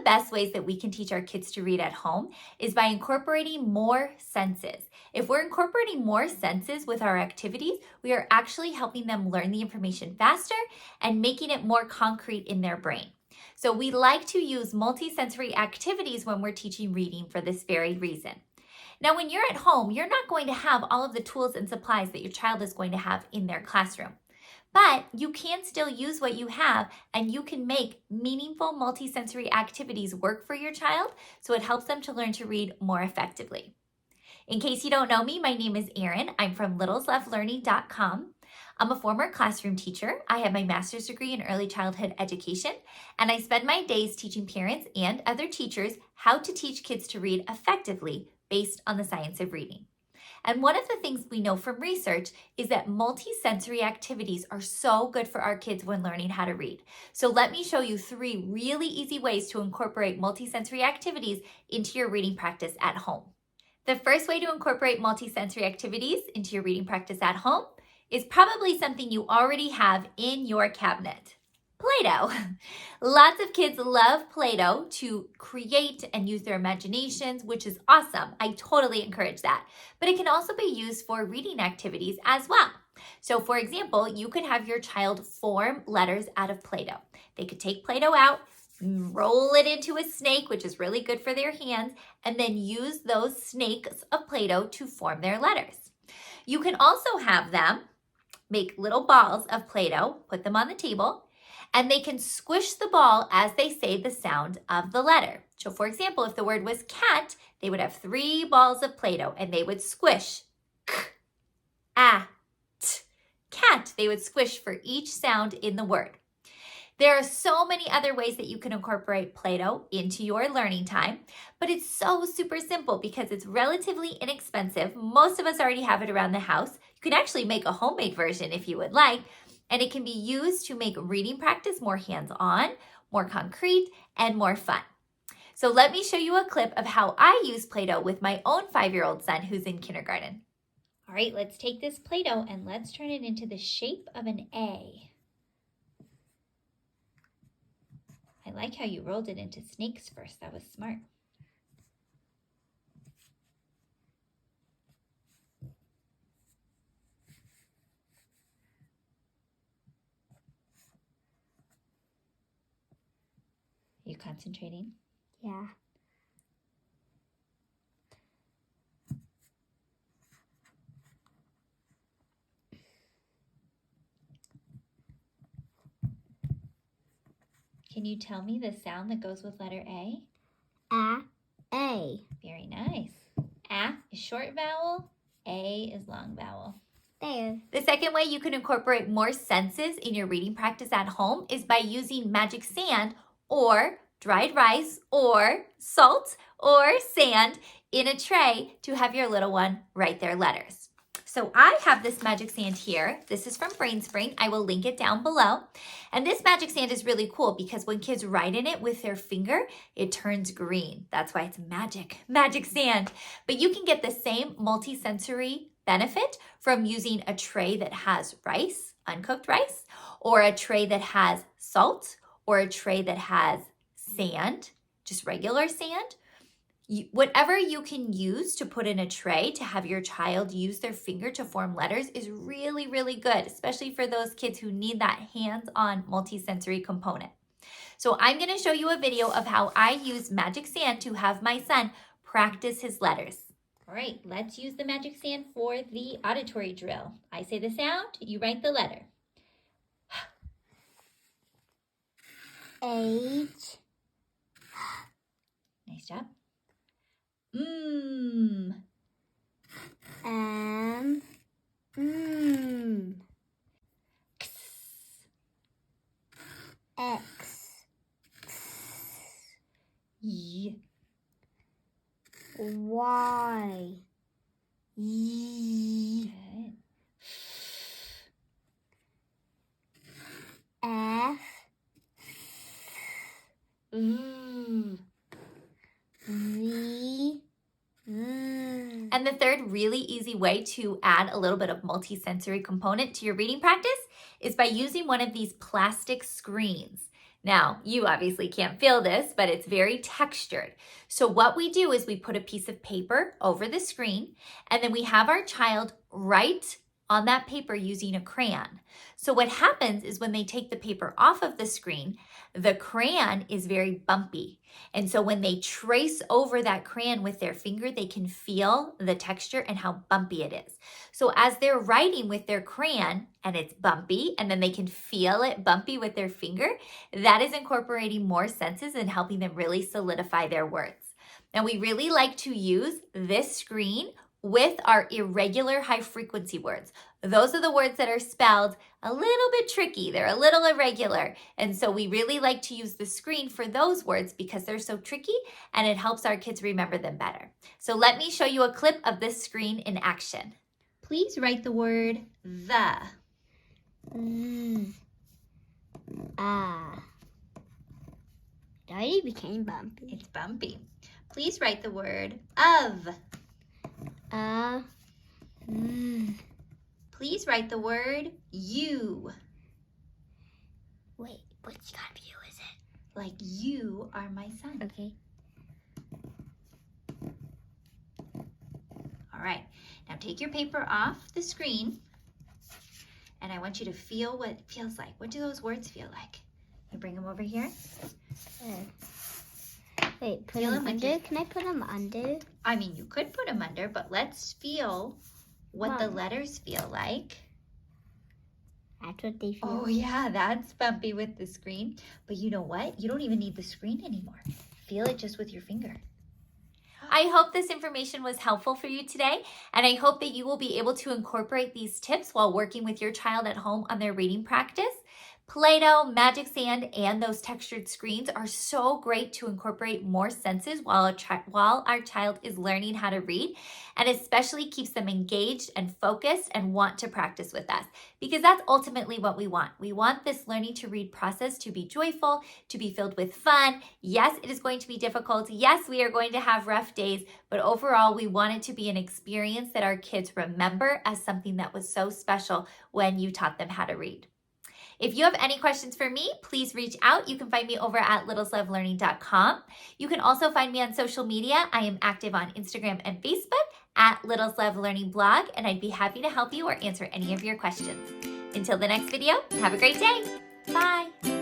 best ways that we can teach our kids to read at home is by incorporating more senses. If we're incorporating more senses with our activities, we are actually helping them learn the information faster and making it more concrete in their brain. So we like to use multisensory activities when we're teaching reading for this very reason. Now, when you're at home, you're not going to have all of the tools and supplies that your child is going to have in their classroom. But you can still use what you have, and you can make meaningful multisensory activities work for your child so it helps them to learn to read more effectively. In case you don't know me, my name is Erin. I'm from littlesleftlearning.com. I'm a former classroom teacher. I have my master's degree in early childhood education, and I spend my days teaching parents and other teachers how to teach kids to read effectively based on the science of reading. And one of the things we know from research is that multisensory activities are so good for our kids when learning how to read. So let me show you 3 really easy ways to incorporate multisensory activities into your reading practice at home. The first way to incorporate multisensory activities into your reading practice at home is probably something you already have in your cabinet. Play-Doh. Lots of kids love Play-Doh to create and use their imaginations, which is awesome. I totally encourage that. But it can also be used for reading activities as well. So for example, you could have your child form letters out of Play-Doh. They could take Play-Doh out, roll it into a snake, which is really good for their hands, and then use those snakes of Play-Doh to form their letters. You can also have them make little balls of Play-Doh, put them on the table, and they can squish the ball as they say the sound of the letter. So for example, if the word was cat, they would have 3 balls of Play-Doh and they would squish k, a, t, cat. They would squish for each sound in the word. There are so many other ways that you can incorporate Play-Doh into your learning time, but it's so super simple because it's relatively inexpensive. Most of us already have it around the house. You can actually make a homemade version if you would like, and it can be used to make reading practice more hands-on, more concrete, and more fun. So let me show you a clip of how I use Play-Doh with my own 5-year-old son who's in kindergarten. All right, let's take this Play-Doh and let's turn it into the shape of an A. I like how you rolled it into snakes first. That was smart. You concentrating? Yeah. Can you tell me the sound that goes with letter A? A. Very nice. A is short vowel, A is long vowel. There. The second way you can incorporate more senses in your reading practice at home is by using magic sand or dried rice or salt or sand in a tray to have your little one write their letters. So I have this magic sand here. This is from BrainSpring. I will link it down below. And this magic sand is really cool because when kids write in it with their finger, it turns green. That's why it's magic sand. But you can get the same multisensory benefit from using a tray that has rice, uncooked rice, or a tray that has salt, or a tray that has sand, just regular sand. Whatever you can use to put in a tray to have your child use their finger to form letters is really, really good, especially for those kids who need that hands-on multisensory component. So I'm going to show you a video of how I use magic sand to have my son practice his letters. All right, let's use the magic sand for the auditory drill. I say the sound, you write the letter. H. Nice job. M. X. X. Y. Y. Y. Good. F. V. V. And the third really easy way to add a little bit of multisensory component to your reading practice is by using one of these plastic screens. Now, you obviously can't feel this, but it's very textured. So what we do is we put a piece of paper over the screen, and then we have our child write on that paper using a crayon. So what happens is when they take the paper off of the screen, the crayon is very bumpy. And so when they trace over that crayon with their finger, they can feel the texture and how bumpy it is. So as they're writing with their crayon and it's bumpy, and then they can feel it bumpy with their finger, that is incorporating more senses and helping them really solidify their words. Now we really like to use this screen with our irregular high frequency words. Those are the words that are spelled a little bit tricky. They're a little irregular. And so we really like to use the screen for those words because they're so tricky and it helps our kids remember them better. So let me show you a clip of this screen in action. Please write the word the. It already became bumpy. It's bumpy. Please write the word of. Please write the word you. Wait, which kind of you is it? Like you are my son. Okay. All right, now take your paper off the screen and I want you to feel what it feels like. What do those words feel like? You bring them over here. Wait, put Feel them them under? Can I put them under? I mean, you could put them under, but let's feel what the letters feel like. That's what they feel. Oh yeah, that's bumpy with the screen. But you know what? You don't even need the screen anymore. Feel it just with your finger. I hope this information was helpful for you today, and I hope that you will be able to incorporate these tips while working with your child at home on their reading practice. Play-Doh, magic sand, and those textured screens are so great to incorporate more senses while our child is learning how to read, and especially keeps them engaged and focused and want to practice with us, because that's ultimately what we want. We want this learning to read process to be joyful, to be filled with fun. Yes, it is going to be difficult. Yes, we are going to have rough days, but overall, we want it to be an experience that our kids remember as something that was so special when you taught them how to read. If you have any questions for me, please reach out. You can find me over at littleslovelearning.com. You can also find me on social media. I am active on Instagram and Facebook at Littles Love Learning Blog, and I'd be happy to help you or answer any of your questions. Until the next video, have a great day. Bye.